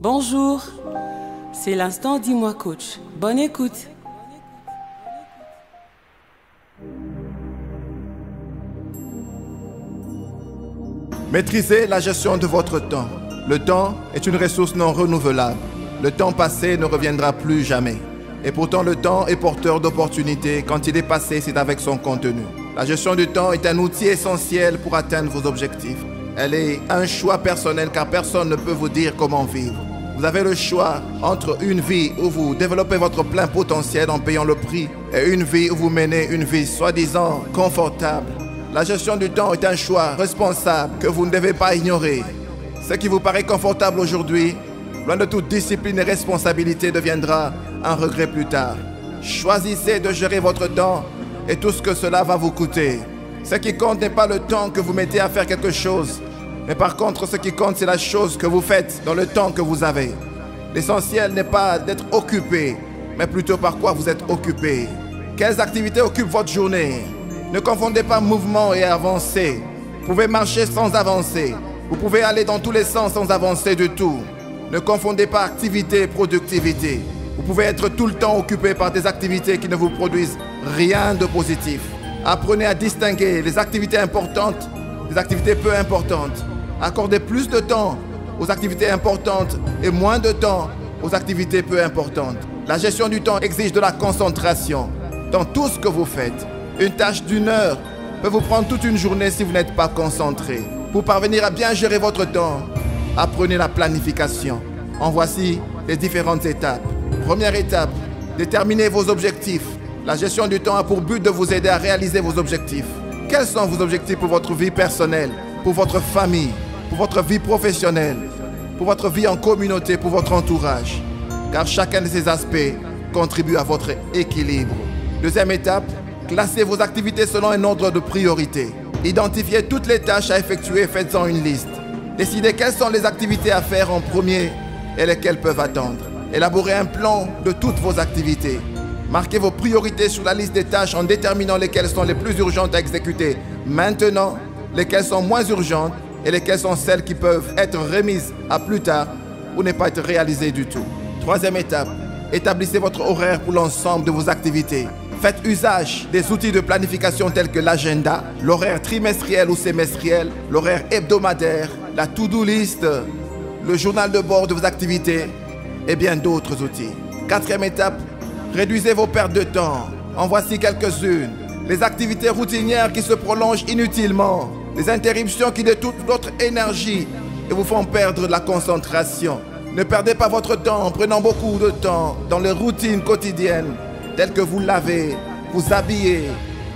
Bonjour, c'est l'instant Dis-moi coach. Bonne écoute. Maîtrisez la gestion de votre temps. Le temps est une ressource non renouvelable. Le temps passé ne reviendra plus jamais. Et pourtant, le temps est porteur d'opportunités. Quand il est passé, c'est avec son contenu. La gestion du temps est un outil essentiel pour atteindre vos objectifs. Elle est un choix personnel car personne ne peut vous dire comment vivre. Vous avez le choix entre une vie où vous développez votre plein potentiel en payant le prix et une vie où vous menez une vie soi-disant confortable. La gestion du temps est un choix responsable que vous ne devez pas ignorer. Ce qui vous paraît confortable aujourd'hui, loin de toute discipline et responsabilité, deviendra un regret plus tard. Choisissez de gérer votre temps et tout ce que cela va vous coûter. Ce qui compte n'est pas le temps que vous mettez à faire quelque chose, mais par contre, ce qui compte, c'est la chose que vous faites dans le temps que vous avez. L'essentiel n'est pas d'être occupé, mais plutôt par quoi vous êtes occupé. Quelles activités occupent votre journée? Ne confondez pas mouvement et avancée. Vous pouvez marcher sans avancer. Vous pouvez aller dans tous les sens sans avancer du tout. Ne confondez pas activité et productivité. Vous pouvez être tout le temps occupé par des activités qui ne vous produisent rien de positif. Apprenez à distinguer les activités importantes des activités peu importantes. Accordez plus de temps aux activités importantes et moins de temps aux activités peu importantes. La gestion du temps exige de la concentration dans tout ce que vous faites. Une tâche d'une heure peut vous prendre toute une journée si vous n'êtes pas concentré. Pour parvenir à bien gérer votre temps, apprenez la planification. En voici les différentes étapes. Première étape, déterminez vos objectifs. La gestion du temps a pour but de vous aider à réaliser vos objectifs. Quels sont vos objectifs pour votre vie personnelle, pour votre famille, pour votre vie professionnelle, pour votre vie en communauté, pour votre entourage? Car chacun de ces aspects contribue à votre équilibre. Deuxième étape, classez vos activités selon un ordre de priorité. Identifiez toutes les tâches à effectuer et faites-en une liste. Décidez quelles sont les activités à faire en premier et lesquelles peuvent attendre. Élaborez un plan de toutes vos activités. Marquez vos priorités sur la liste des tâches en déterminant lesquelles sont les plus urgentes à exécuter maintenant, lesquelles sont moins urgentes et lesquelles sont celles qui peuvent être remises à plus tard ou ne pas être réalisées du tout. Troisième étape, établissez votre horaire pour l'ensemble de vos activités. Faites usage des outils de planification tels que l'agenda, l'horaire trimestriel ou semestriel, l'horaire hebdomadaire, la to-do list, le journal de bord de vos activités et bien d'autres outils. Quatrième étape, réduisez vos pertes de temps. En voici quelques-unes. Les activités routinières qui se prolongent inutilement, les interruptions qui détournent votre énergie et vous font perdre la concentration. Ne perdez pas votre temps en prenant beaucoup de temps dans les routines quotidiennes telles que vous lavez, vous habillez,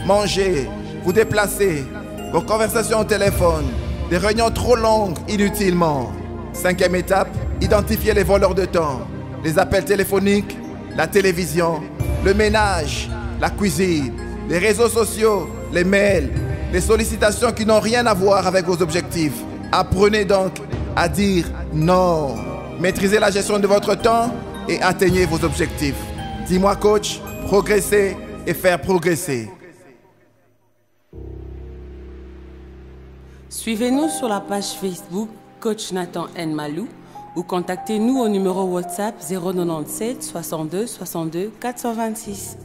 mangez, vous déplacez, vos conversations au téléphone, des réunions trop longues inutilement. Cinquième étape, identifiez les voleurs de temps, les appels téléphoniques, la télévision, le ménage, la cuisine, les réseaux sociaux, les mails, les sollicitations qui n'ont rien à voir avec vos objectifs. Apprenez donc à dire non. Maîtrisez la gestion de votre temps et atteignez vos objectifs. Dis-moi coach, progresser et faire progresser. Suivez-nous sur la page Facebook Coach Nathan N. Malou ou contactez-nous au numéro WhatsApp 097 62 62 426.